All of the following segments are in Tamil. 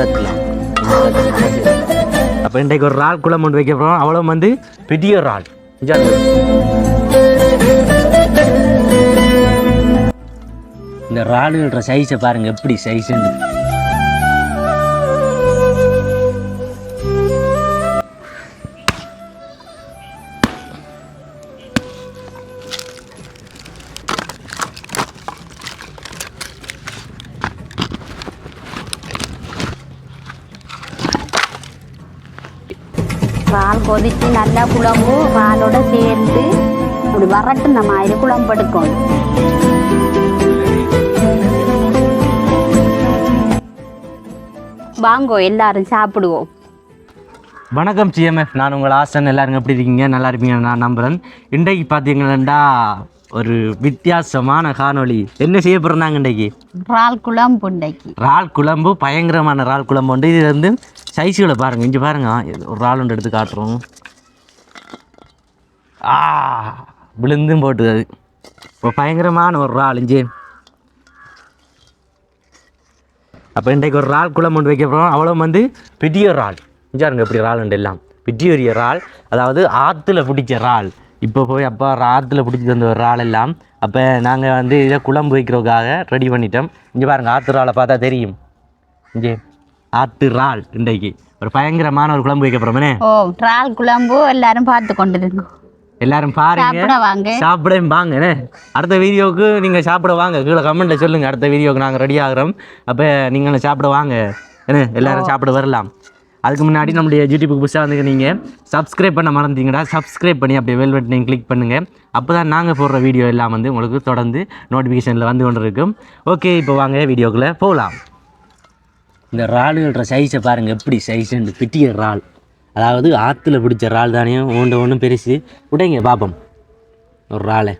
இறக்கலாம். அப்போ இன்றைக்கு ஒரு இறால் குழம்பு கொண்டு வைக்க போகிறோம். அவ்வளோ வந்து பெரிய இறால். இந்த இறாலுன்ற சைஸை பாருங்க எப்படி சைஸுன்னு. பால் கொதித்து நல்லா குழம்பு பாலோட சேர்ந்து அப்படி வரட்டுன மாதிரி குழம்பு எடுக்கணும். வாங்கோ எல்லாரும் சாப்பிடுவோம். வணக்கம் சிஎம்எஃப், நான் உங்கள் ஆசன். எல்லாருங்க எப்படி இருக்கீங்க? நல்லா இருப்பீங்க நான் நம்புகிறேன். இன்றைக்கு பார்த்தீங்கன்னா ஒரு வித்தியாசமான காணொளி. என்ன செய்ய போகிறோம் இன்றைக்கு? இறால் குழம்பு. இன்றைக்கு இறால் குழம்பு, பயங்கரமான இறால் குழம்பு உண்டு. இது வந்து சைஸுகளை பாருங்கள். இங்கே பாருங்கள், ஒரு இறால் ஒன்று எடுத்து காட்டுறோம். விழுந்தும் போட்டு அது இப்போ பயங்கரமான ஒரு இறால் இஞ்சி. அப்போ இன்றைக்கு ஒரு இறால் குழம்பு ஒன்று வைக்க போகிறோம். அவ்வளோ வந்து பெரிய இறால். இஞ்சாருங்க எப்படி இறால் உண்டு எல்லாம் பெரிய இறால், அதாவது ஆற்றுல பிடிச்ச இறால். இப்போ போய் அப்போ ஆற்றுல பிடிச்சி வந்த ஒரு இறால் எல்லாம். அப்போ நாங்கள் வந்து இதை குழம்பு வைக்கிறதுக்காக ரெடி பண்ணிட்டோம். இங்கே பாருங்கள், ஆற்று இறாலை பார்த்தா தெரியும். இங்கே ஆற்று இறால் இன்றைக்கு ஒரு பயங்கரமான ஒரு குழம்பு வைக்க போகிறோமே. இறால் குழம்பு எல்லாரும் பார்த்து கொண்டு இருக்கோம். எல்லாரும் பாருங்க, சாப்பிடவும் வாங்க. அடுத்த வீடியோவுக்கு நீங்கள் சாப்பிட வாங்க. கீழே கமெண்ட்டில் சொல்லுங்கள். அடுத்த வீடியோவுக்கு நாங்கள் ரெடி ஆகிறோம். அப்போ நீங்கள் சாப்பிட வாங்க. எல்லாரும் சாப்பிட வரலாம். அதுக்கு முன்னாடி நம்மளுடைய யூடியூபுக்கு புதுசாக வந்து நீங்கள் சப்ஸ்கிரைப் பண்ண மறந்தீங்கடா. சப்ஸ்கிரைப் பண்ணி அப்படியே பெல் பட்டனையும் கிளிக் பண்ணுங்கள். அப்போ தான் நாங்கள் போடுற வீடியோ எல்லாம் வந்து உங்களுக்கு தொடர்ந்து நோட்டிஃபிகேஷனில் வந்து கொண்டு இருக்கும். ஓகே, இப்போ வாங்க வீடியோக்குள்ளே போகலாம். இந்த இறாலுன்ற சைஸை பாருங்கள் எப்படி சைஸுன்னு. பெரிய இறால், அதாவது ஆற்றுல பிடிச்ச இறால் தானே. ஒன்றும் பெருசு. உடைங்க பாப்போம் ஒரு இறாலை.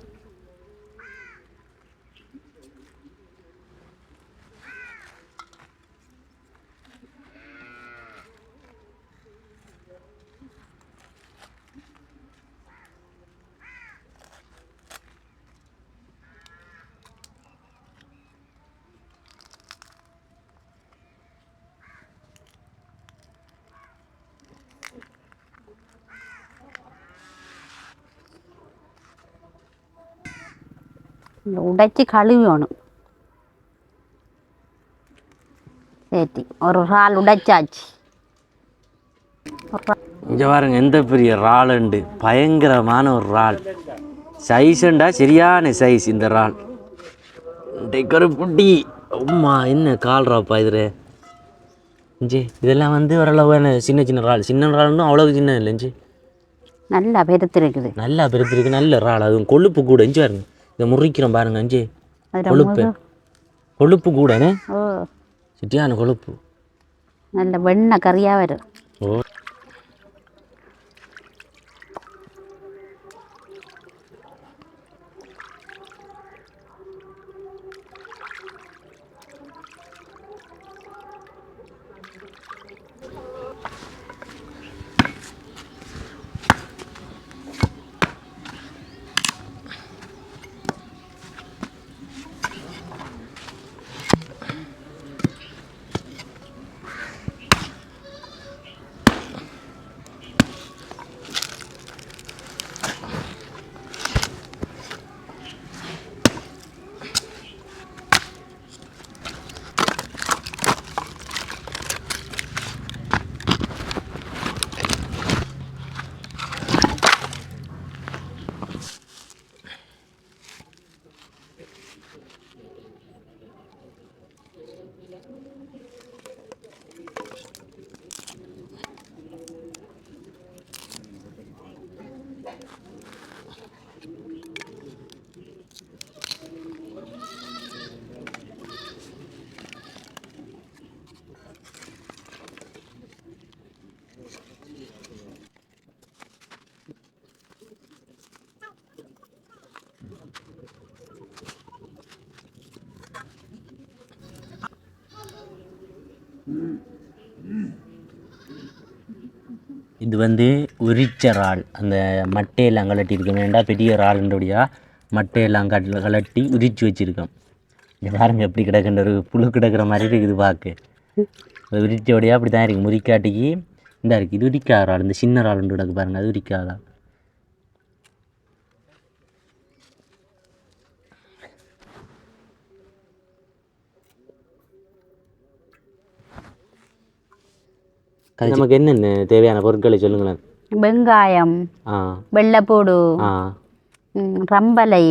உடைச்சி கழுவிடணும். சரி, ஒரு இறால் உடைச்சாச்சு. இங்கே பாருங்க எந்த பெரிய இறாலுண்டு. பயங்கரமான ஒரு இறால். சைஸுண்டா சரியான சைஸ் இந்த இறால். ஒரு புட்டி அம்மா என்ன கால்றாப்பா இது. இஞ்சி இதெல்லாம் வந்து ஓரளவு சின்ன சின்ன இறால். சின்ன இறால்னு அவ்வளவு சின்ன இல்லை. இஞ்சி நல்லா பெருத்திருக்குது. நல்லா பெருத்திருக்கு. நல்ல இறால். அதுவும் கொழுப்பு கூட. இஞ்சி பாருங்க, இதை முறிக்கிறோம் பாருங்க. அஞ்சு கொழுப்பு கூடனே. சிட்டியான கொழுப்பு. நல்ல வெண்ணெய் கறியாக வரும். இது வந்து உரிச்ச இறால். அந்த மட்டையெல்லாம் கலட்டி இருக்க வேண்டாம். பெரிய இறாலுன்றபடியாக மட்டையெல்லாம் கலட்டி உரித்து வச்சுருக்கோம். இங்கே பாருங்க எப்படி கிடக்குன்ற ஒரு புழு கிடக்கிற மாதிரி இருக்குது பார்க்க. அது உரிச்சோடையாக அப்படி தான் இருக்குது. முறிக்காட்டிக்கு இந்த இருக்குது. இது உரிக்காத இறால், இந்த சின்ன இறால் கிடக்கு பாருங்கள், அது உரிக்காதா. நமக்கு என்னென்ன தேவையான பொருட்களை சொல்லுங்களேன். வெங்காயம், வெள்ளைப்பூடு, ரம்பலை,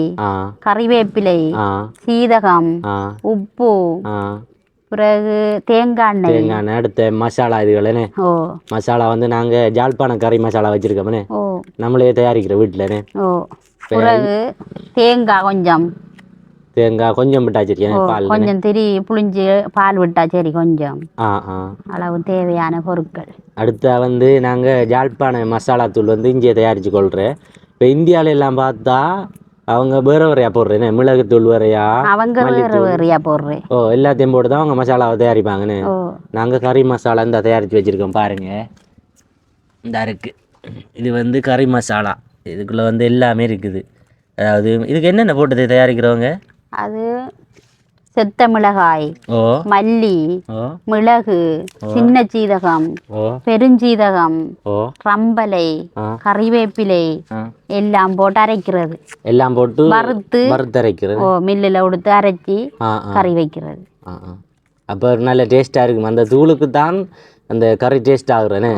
கறிவேப்பிலை, சீரகம், உப்பு, பிறகு தேங்காய் எண்ணெய். அடுத்த மசாலா இதுகளே. மசாலா வந்து நாங்கள் ஜாழ்ப்பாணம் கறி மசாலா வச்சுருக்கோம்னே, நம்மளே தயாரிக்கிற வீட்டிலனே. பிறகு தேங்காய் கொஞ்சம் விட்டா சரி, பால் கொஞ்சம் திரி புளிஞ்சு பால் விட்டா சரி, கொஞ்சம் அளவு தேவையான பொருட்கள். அடுத்த வந்து நாங்கள் ஜாழ்ப்பாண மசாலா தூள் வந்து இங்கே தயாரித்து கொள்கிறேன். இப்போ இந்தியாவில எல்லாம் பார்த்தா அவங்க வேற வேறையா போடுறேன், மிளகுத்தூள் வேறையா, அவங்க வேறையா போடுறேன். எல்லாத்தையும் போட்டு தான் அவங்க மசாலாவை தயாரிப்பாங்கன்னு. நாங்கள் கறி மசாலா இந்த தயாரித்து வச்சுருக்கோம் பாருங்க. இந்த இருக்கு, இது வந்து கறி மசாலா. இதுக்குள்ளே வந்து எல்லாமே இருக்குது. அதாவது இதுக்கு என்னென்ன போட்டு தயாரிக்கிறவங்க, அது செத்த மிளகாய், மல்லி, மிளகு, சின்ன சீரகம், பெருஞ்சீரகம், ரம்பலை, கறிவேப்பிலை எல்லாம் போட்டு அரைக்கிறது. எல்லாம் போட்டு வறுத்து அரைக்கிறது. மில்லில் கொடுத்து அரைச்சி கறி வைக்கிறது. அப்போ நல்ல டேஸ்ட்டாக இருக்கும். அந்த தூளுக்கு தான் அந்த கறி டேஸ்ட் ஆகுறேனே.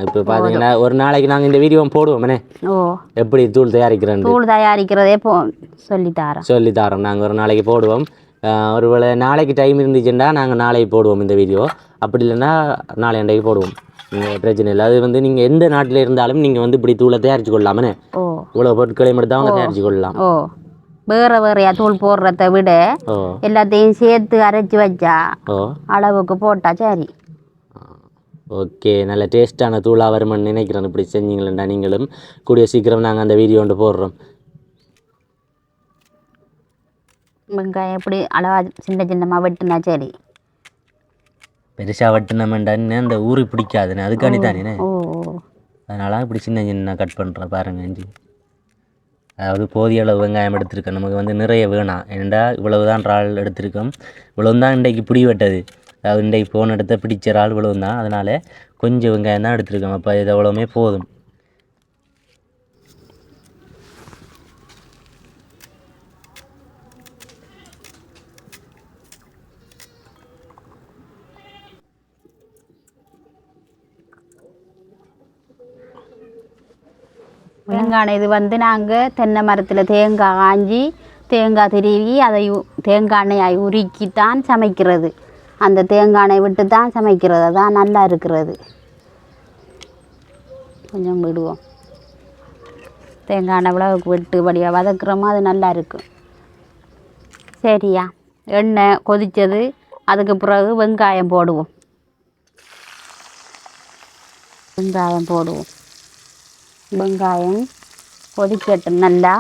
இப்போ பார்த்தீங்கன்னா ஒரு நாளைக்கு நாங்கள் இந்த வீடியோ போடுவோம்னே, எப்படி தூள் தயாரிக்கிறதே சொல்லி தரோம். நாங்கள் ஒரு நாளைக்கு போடுவோம். ஒருவேளை நாளைக்கு டைம் இருந்துச்சுன்னா நாங்கள் நாளைக்கு போடுவோம் இந்த வீடியோ. அப்படி இல்லைன்னா நாளை அன்றைக்கு போடுவோம், பிரச்சனை இல்லை. அது வந்து நீங்கள் எந்த நாட்டில் இருந்தாலும் நீங்கள் வந்து இப்படி தூளை தயாரித்து கொள்ளலாமே. இவ்வளோ பொருட்களை மட்டும் தான் அவங்க தயாரித்து கொள்ளலாம். வேறையா தூள் போடுறத விட எல்லாத்தையும் சேர்த்து அரைச்சி வச்சா அளவுக்கு போட்டா சரி. ஓகே, நல்ல டேஸ்ட்டான தூளாக வருமானு நினைக்கிறேன். இப்படி செஞ்சீங்களா நீங்களும். கூடிய சீக்கிரம் நாங்கள் அந்த வீடியோ ஒன்று போடுறோம். வெங்காயம் எப்படி அளவா சின்னமாக வெட்டினா சரி. பெருசாக வெட்டினமெண்டான்னு அந்த ஊறி பிடிக்காதுன்னு அதுக்காண்டி தானே. அதனால இப்படி சின்ன கட் பண்ணுறேன் பாருங்க. அதாவது போதிய அளவு வெங்காயம் எடுத்திருக்கேன். நமக்கு வந்து நிறைய வேணாம், ஏன்டா இவ்வளவு தான் இறால் எடுத்திருக்கோம். இவ்வளவு தான் இன்றைக்கு பிடி வெட்டது. அதாவது இன்றைக்கு போன இடத்த பிடிச்ச இறால் இவ்வளவு தான். அதனால் கொஞ்சம் வெங்காயம் தான் எடுத்திருக்கோம். அப்போ இது எவ்வளோமே போதும். தேங்காய் இது வந்து நாங்கள் தென்னை மரத்தில் தேங்காய் காஞ்சி தேங்காய் திருவி அதை தேங்காய் எண்ணெய் உருக்கித்தான் சமைக்கிறது. அந்த தேங்காய் எண்ணெய் விட்டு தான் சமைக்கிறது. அதான் நல்லா இருக்கிறது. கொஞ்சம் விடுவோம். தேங்காய் எண்ணெய் விளவுக்கு விட்டு வழியாக வதக்குறோமோ அது நல்லா இருக்கும். சரியா, எண்ணெய் கொதித்தது. அதுக்கு பிறகு வெங்காயம் போடுவோம். வெங்காயம் கொதிக்கட்டும் நல்லா.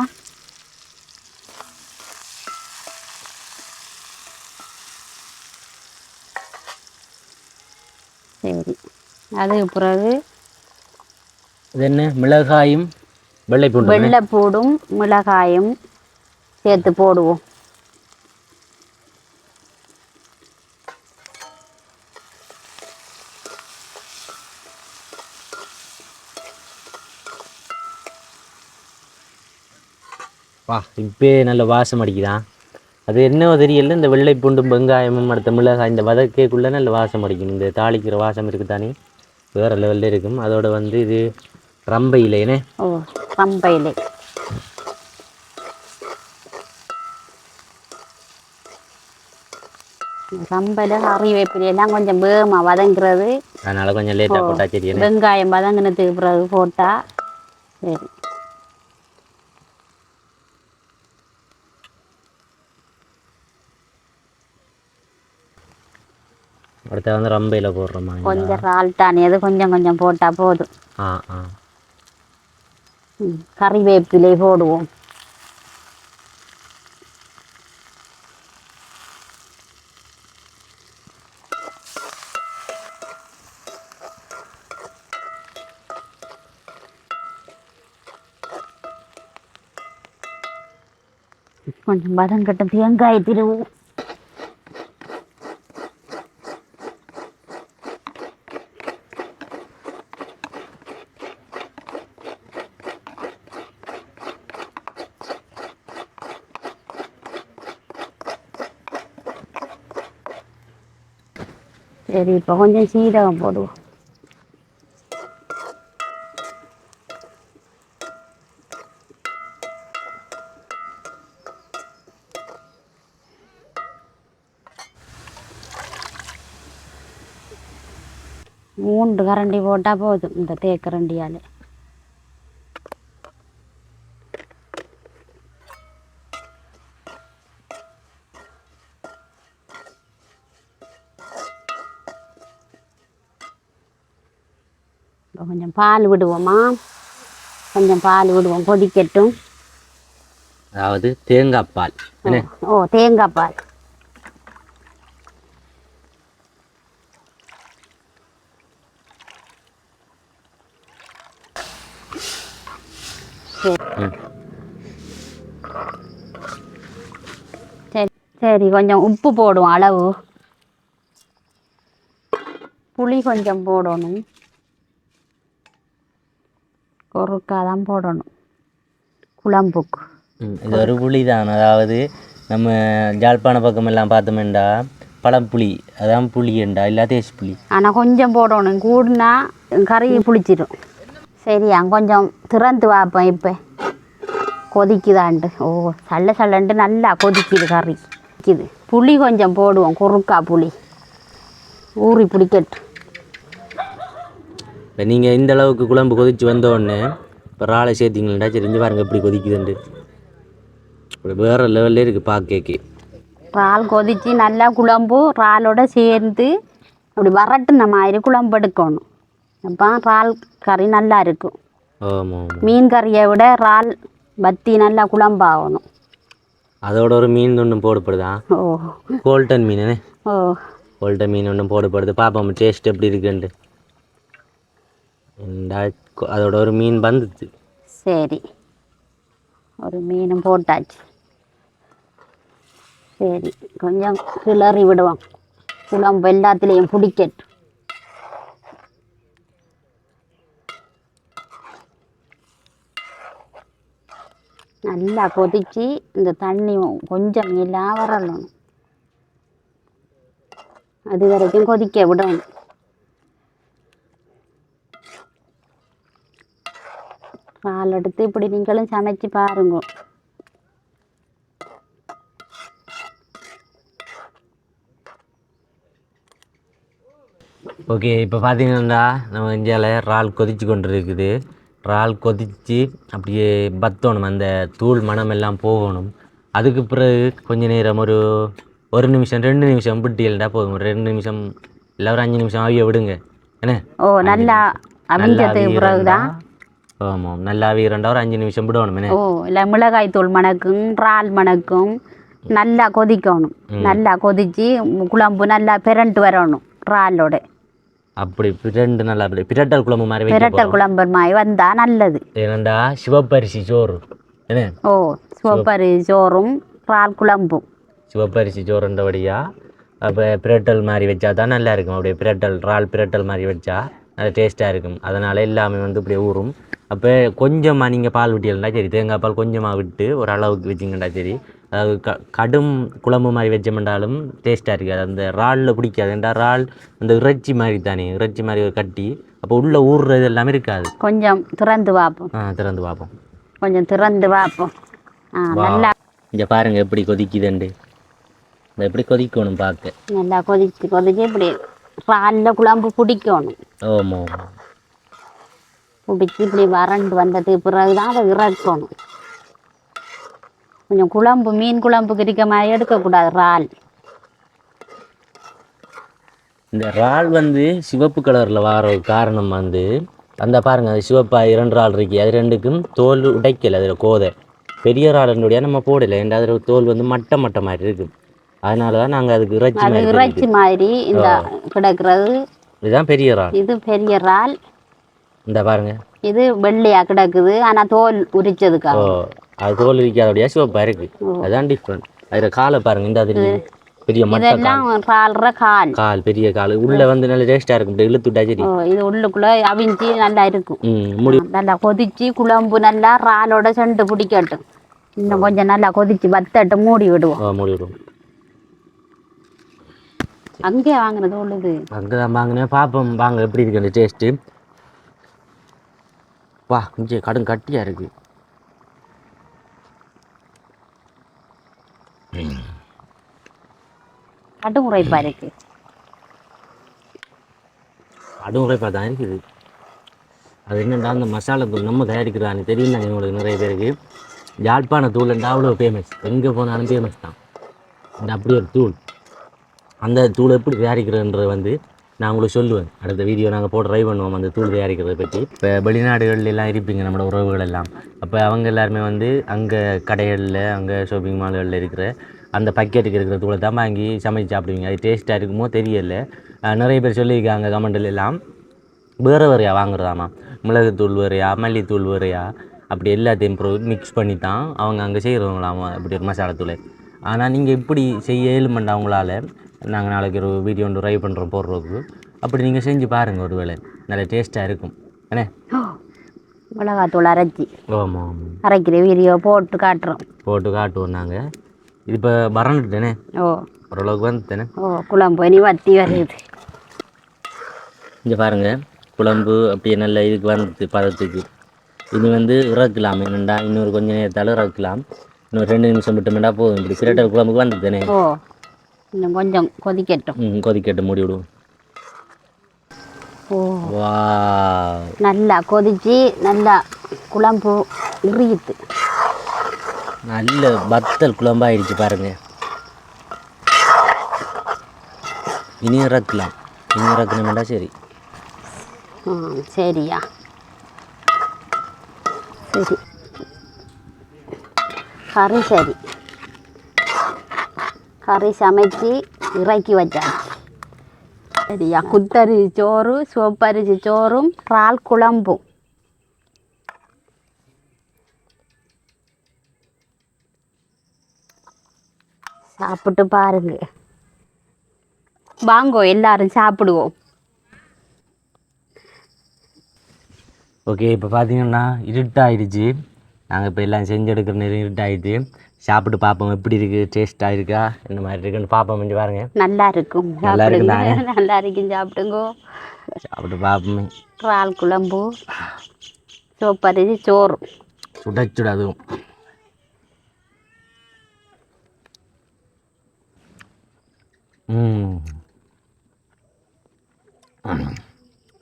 சரி, அதுக்கு பிறகு இது என்ன, மிளகாயும் வெள்ளைப்பூடும் மிளகாயும் சேர்த்து போடுவோம். இப்போ நல்ல வாசம் அடிக்குதான். அது என்னவோ தெரியல, இந்த வெள்ளை பூண்டும் வெங்காயமும் அடுத்த மிளகாய் இந்த வதக்கேக்குள்ளே நல்ல வாசம் அடிக்கும். இந்த தாளிக்கிற வாசம் இருக்குது தானே, வேறு லெவலில் இருக்கும். அதோட வந்து இது ரம்பை இலைனே. ரம்பை இலை ரம்பையில் கறிவேப்பிலையெல்லாம் கொஞ்சம் வேகமாக வதங்குறது. அதனால் கொஞ்சம் லேட்டாக போட்டால் சரி. வெங்காயம் வதங்கினதுக்கு பிறகு போட்டால் சரி. அடுத்த வந்து ரம்பையில் போடுறோமா? கொஞ்சம் இறால்டானி அது கொஞ்சம் கொஞ்சம் போட்டால் போதும். கறிவேப்பிலை போடுவோம். கொஞ்சம் வதங்கட்டும். தேங்காய் திருவோம். சரி இப்போ கொஞ்சம் சீரகம் போடுவோம். மூன்று கரண்டி போட்டால் போதும் இந்த தேக்கரண்டியால். கொஞ்சம் பால் விடுவோமா, கொஞ்சம் பால் விடுவோம் கொதிக்கட்டும். அதாவது தேங்காய் பால். ஓ தேங்காய் பால். சரி சரி கொஞ்சம் உப்பு போடுவோம் அளவு. புளி கொஞ்சம் போடணும், கொறுக்காதான் போடணும் குழம்புக்கு. இது ஒரு புளி தான். அதாவது நம்ம ஜாழ்ப்பாண பக்கம் எல்லாம் பார்த்தோம்டா பழப்புளி, அதான் புளியண்டா இல்லை தேசி புளி. ஆனால் கொஞ்சம் போடணும், கூடுனா கறி புளிச்சிடும். சரியா கொஞ்சம் திறந்து பார்ப்போம் இப்போ கொதிக்குதான்ட்டு. ஓ சல்ல சல்லன்ட்டு நல்லா கொதிக்குது கறி. கொதிக்குது. புளி கொஞ்சம் போடுவோம், குறுக்கா புளி ஊறி பிடிக்கட்டு. இப்போ நீங்கள் இந்த அளவுக்கு குழம்பு கொதிச்சு வந்தோடனே இப்போ இறாலை சேர்த்திங்களா தெரிஞ்சு பாருங்கள் எப்படி கொதிக்குதுண்டு. வேறு லெவலில் இருக்குது பார்க்கே. இறால் கொதித்து நல்லா குழம்பு இறாலோட சேர்ந்து அப்படி வரட்டுன மாதிரி குழம்பு எடுக்கணும். அப்போ இறால் கறி நல்லா இருக்கும். ஆமாம், மீன் கறியை விட இறால் பத்தி நல்லா குழம்பாகணும். அதோட ஒரு மீன் ஒன்றும் போடப்படுதா? ஓ கோல்டன் மீன். ஓ கோல்டன் மீன் ஒன்றும் போடப்படுது. பார்ப்போம் டேஸ்ட் எப்படி இருக்குன்ட்டு. அதோட ஒரு மீன் வந்துச்சு. சரி ஒரு மீனும் போட்டாச்சு. சரி கொஞ்சம் கிளறி விடுவோம், குழம்பு எல்லாத்துலேயும் பிடிக்கட்டு. நல்லா கொதிச்சு இந்த தண்ணி கொஞ்சம் எல்லாம் வரணும், அது வரைக்கும் கொதிக்க விடணும். பால் எடுத்து இப்படி நீங்களும் சமைச்சு பாருங்க. ஓகே, இப்போ பார்த்தீங்கன்னா நம்ம இந்தியாவில் இறால் கொதிச்சு கொண்டு இருக்குது. இறால் கொதித்து அப்படியே பத்தணும், அந்த தூள் மனம் எல்லாம் போகணும். அதுக்கு பிறகு கொஞ்ச நேரம் ஒரு நிமிஷம் 2 நிமிஷம் விட்டியல்டா போதும். ஒரு 2 நிமிஷம் இல்லை ஒரு 5 நிமிஷம் ஆவிய விடுங்க. என்ன ஓ நல்லா அவிஞ்சதுக்கு பிறகுதான். ஆமாம் நல்லா வீரண்டா ஒரு 5 நிமிஷம் விடணும். என்ன ஓ இல்லை மிளகாய் தூள் மணக்கும் இறால் மணக்கும் நல்லா கொதிக்கணும். நல்லா கொதிச்சு குழம்பு நல்லா பிரண்டு வரணும் இறாலோட. அப்படி பிரண்டு நல்லா அப்படி பிரட்டல் குழம்பு மாதிரி பிரட்டல் குழம்பு மாதிரி வந்தா நல்லது. ஏனண்டா சிவப்பரிசி சோறு. என்ன ஓ சிவப்பரிசி சோறும் இறால் குழம்பும். சிவப்பரிசி சோறுன்றபடியா அப்போ பிரட்டல் மாதிரி வச்சா தான் நல்லா இருக்கும். அப்படியே பிரட்டல் இறால் பிரட்டல் மாதிரி வச்சா நல்லா டேஸ்ட்டாக இருக்கும். அதனால் எல்லாமே இப்படியே ஊறும். அப்போ கொஞ்சமாக நீங்கள் பால் விட்டியல்னா சரி, தேங்காய் பால் கொஞ்சமாக விட்டு ஒரு அளவுக்கு வச்சிங்கண்டா சரி. அதாவது கடும் குழம்பு மாதிரி வச்சோம்னாலும் டேஸ்ட்டாக இருக்காது. அந்த இறாலில் பிடிக்காது. ஏன்டா இறால் அந்த இறைச்சி மாதிரி தானே, இறைச்சி மாதிரி ஒரு கட்டி, அப்போ உள்ளே ஊறுறது எல்லாமே இருக்காது. கொஞ்சம் திறந்து பார்ப்போம். திறந்து பார்ப்போம். கொஞ்சம் திறந்து பார்ப்போம். நல்லா இங்கே பாருங்கள் எப்படி கொதிக்குதுண்டு. எப்படி கொதிக்கணும் பார்க்க. நல்லா கொதிச்சு இப்படி இறாலில் குழம்பு பிடிக்கணும். ஆமாம், பிடிச்சி இப்படி வறண்டு வந்ததுக்கு பிறகுதான் அதை இறக்கணும். கொஞ்சம் குழம்பு மீன் குழம்புக்கு இருக்க மாதிரி எடுக்கக்கூடாது இறால். இந்த இறால் சிவப்பு கலரில் வர காரணம் அந்த பாருங்கள், அது சிவப்பாக 2 இறால் இருக்கு. அது 2க்கும் தோல் உடைக்கலை. அதில் கோதை பெரிய இறாலுடைய நம்ம போடலை. ஏன்னா அதில் தோல் மட்டை மாதிரி இருக்குது. அதனால தான் நாங்கள் அதுக்கு இறைச்சி மாதிரி இந்த கிடக்கிறது. இதுதான் பெரிய இறால். இது பெரிய இறால். இந்த பாருங்க, இது வெள்ளையா கிடக்குது, ஆனால் தோல் உரிச்சதுக்காக. அது தோல் உரிக்காதபடியா சிவப்பாக இருக்கு. அதுதான் டிஃப்ரெண்ட். அதில் காலை பாருங்க, இந்த அது பெரிய கால் பெரிய கால் உள்ள நல்ல டேஸ்டா இருக்கும். இழுத்துட்டா சரி, இது உள்ளுக்குள்ள அவிஞ்சி நல்லா இருக்கும். நல்லா கொதிச்சு குழம்பு நல்லா இறாலோட செண்டு பிடிக்கட்டும். இன்னும் கொஞ்சம் நல்லா கொதிச்சு வத்தட்டு மூடி விடுவோம். அங்கே வாங்கினது உள்ளது அங்கே தான் வாங்கினேன். பார்ப்போம் வாங்க எப்படி இருக்கு அந்த டேஸ்ட்டு. வா இங்கே கடும் கட்டியாக இருக்குது. கடுமுறைப்பா இருக்கு. கடுமுறைப்பாக தான் இருக்குது. அது என்னென்னா அந்த மசாலா தூள் நம்ம தயாரிக்கிறான்னு தெரியும் உங்களுக்கு நிறைய பேருக்கு. யாழ்ப்பாண தூள்ண்டா அவ்வளோ ஃபேமஸ், எங்கே போனாலும் ஃபேமஸ் தான். அந்த அப்படி ஒரு தூள், அந்த தூள் எப்படி தயாரிக்கிறதுன்றது நான் உங்களுக்கு சொல்லுவேன். அடுத்த வீடியோ நாங்கள் போட்டு ட்ரை பண்ணுவோம் அந்த தூள் தயாரிக்கிறத பற்றி. இப்போ வெளிநாடுகள்லாம் இருப்பீங்க நம்மளோட உறவுகள் எல்லாம். அப்போ அவங்க எல்லாருமே அங்கே கடைகளில் அங்கே ஷாப்பிங் மால்களில் இருக்கிற அந்த பக்கெட்டுக்கு இருக்கிற தூளை தான் வாங்கி சமைச்சு சாப்பிடுவீங்க. அது டேஸ்ட்டாக இருக்குமோ தெரியல. நிறைய பேர் சொல்லியிருக்காங்க கமெண்டில் எல்லாம் வேறு வேறையா வாங்குறதாமா, மிளகுத்தூள் வேறையா மல்லித்தூள் வேறையா அப்படி எல்லாத்தையும் மிக்ஸ் பண்ணி தான் அவங்க அங்கே செய்கிறவங்களாமா இப்படி ஒரு மசாலாத்தூள். ஆனால் நீங்கள் இப்படி செய்ய இயலுமெண்டா அவங்களால நாங்கள் நாளைக்கு ஒரு வீடியோ ஒன்று ட்ரை பண்ணுறோம் போடுறதுக்கு. அப்படி நீங்கள் செஞ்சு பாருங்கள், ஒரு வேளை நல்ல டேஸ்ட்டாக இருக்கும். என்ன மிளகாத்தூள் அரைச்சி ஆமாம் அரைக்கிற வீடியோ போட்டு காட்டுவோம் நாங்கள். இது இப்போ பரண்டுட்டேனே. ஓரளவுக்கு வந்துட்டேனே. குழம்பு நீ வத்தி வருது. இங்கே பாருங்கள் குழம்பு அப்படியே நல்ல இதுக்கு வந்துது பதத்துக்கு. இது இறக்கலாம். என்னண்டா இன்னொரு கொஞ்சம் நேரத்தால் இறக்கலாம். இன்னொரு 2 நிமிஷம் விட்டோம்டா போதும். இப்படி பிரட்டல் குழம்புக்கு வந்துட்டேனே. இன்னும் கொஞ்சம் கொதிக்கட்டும். கொதிக்கட்டும், மூடி விடுவோம். வா நல்லா கொதிச்சு நல்லா குழம்பு உரியுது. நல்ல வத்தல் குழம்பாயிடுச்சு பாருங்க. இனி இறக்கலாம். இனி இறக்கணும்டா. சரி சரியா சரி கறி சரி கறி சமைச்சு இறக்கி வச்சாச்சு. சரியா குத்தரிசி சோறு, சிவப்பரிசி சோறும் இறால் குழம்பும். சாப்பிட்டு பாருங்க. வாங்கோ எல்லாரும் சாப்பிடுவோம். ஓகே, இப்போ பார்த்தீங்கன்னா இருட்டாயிடுச்சு. நாங்கள் இப்போ எல்லாம் செஞ்சு எடுக்கிற நேரம் இருட்டாயிடுச்சு. சாப்பிட்டு பார்ப்போம் எப்படி இருக்குது, டேஸ்ட்டாக இருக்கா, என்ன மாதிரி இருக்குன்னு பார்ப்போம். கொஞ்சம் பாருங்க. நல்லா இருக்கும். நல்லா இருக்கு தானே? நல்லா இருக்கும். சாப்பிடுங்கோ. சாப்பிட்டு பார்ப்போமே. இறால் குழம்பு, சிவப்பரிசி சோறு சுட சுட அதுவும்.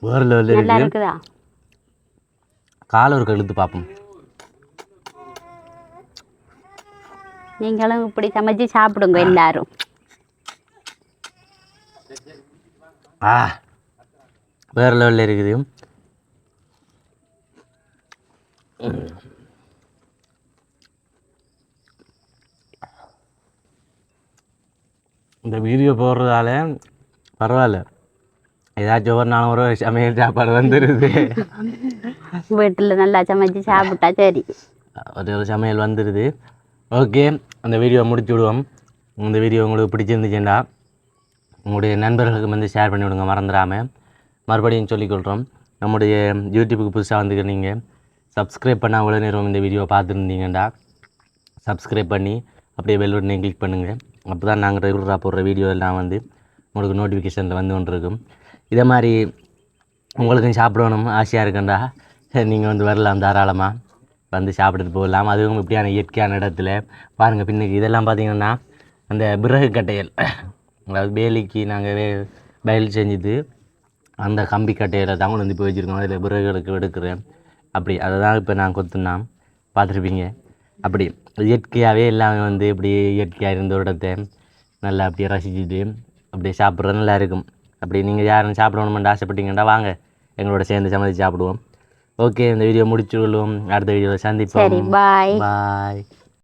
வேறு லெவலில் நல்லா இருக்குதா? காலை ஒரு கழுத்து பார்ப்போம். நீங்களும் இப்படி சமைச்சு சாப்பிடுங்க எல்லாரும். வேறு லெவலில் இருக்குது. இந்த வீடியோ போடுறதால பரவாயில்ல, ஏதாச்சும் ஒரு நாள் ஒரு சமையல் சாப்பாடு வந்துடுது. வீட்டில் நல்லா சமைச்சு சாப்பிட்டா சரி. ஒரு சமையல் வந்துடுது. ஓகே, அந்த வீடியோ முடிச்சு விடுவோம். இந்த வீடியோ உங்களுக்கு பிடிச்சிருந்துச்சுன்னா உங்களுடைய நண்பர்களுக்கு ஷேர் பண்ணி விடுங்க மறந்துடாமல். மறுபடியும் சொல்லிக்கொள்கிறோம், நம்முடைய யூடியூப்புக்கு புதுசாக வந்துக்கிறீங்க, சப்ஸ்கிரைப் பண்ணால் அவ்வளோ நேரம் இந்த வீடியோ பார்த்துருந்தீங்கண்டா சப்ஸ்கிரைப் பண்ணி அப்படியே பெல் பட்டனை கிளிக் பண்ணுங்கள். அப்போ தான் நாங்கள் ரெகுலராக போடுற வீடியோ எல்லாம் உங்களுக்கு நோட்டிஃபிகேஷனில் வந்து கொண்டு இருக்கும். இதே மாதிரி உங்களுக்கும் சாப்பிடணும் ஆசையாக இருக்குண்டா நீங்கள் வரலாம், தாராளமாக வந்து சாப்பிட்டுட்டு போகலாம். அதுவும் இப்படியான இயற்கையான இடத்துல பாருங்கள். பின்னுக்கு இதெல்லாம் பார்த்திங்கன்னா அந்த விறகு கட்டையல், அதாவது வேலிக்கு நாங்கள் வயல் செஞ்சுட்டு அந்த கம்பி கட்டையில் தான் கொண்டு போய் வச்சுருக்கோம். அதில் விறகுகளுக்கு எடுக்கிறேன். அப்படி அதை தான் இப்போ நான் கொத்துனா பார்த்துருப்பீங்க. அப்படி இயற்கையாகவே எல்லாமே இப்படி இயற்கையாக இருந்த இடத்தை நல்லா அப்படியே ரசிச்சுட்டு அப்படியே சாப்பிட்றது நல்லா இருக்கும். அப்படி நீங்கள் யாரும் சாப்பிடணுமென்று ஆசைப்பட்டீங்கன்னா வாங்க, எங்களோட சேர்ந்து சமைச்சு சாப்பிடுவோம். ஓகே, இந்த வீடியோ முடிச்சு கொள்வோம். அடுத்த வீடியோவில் சந்திப்போம். பாய் பாய்.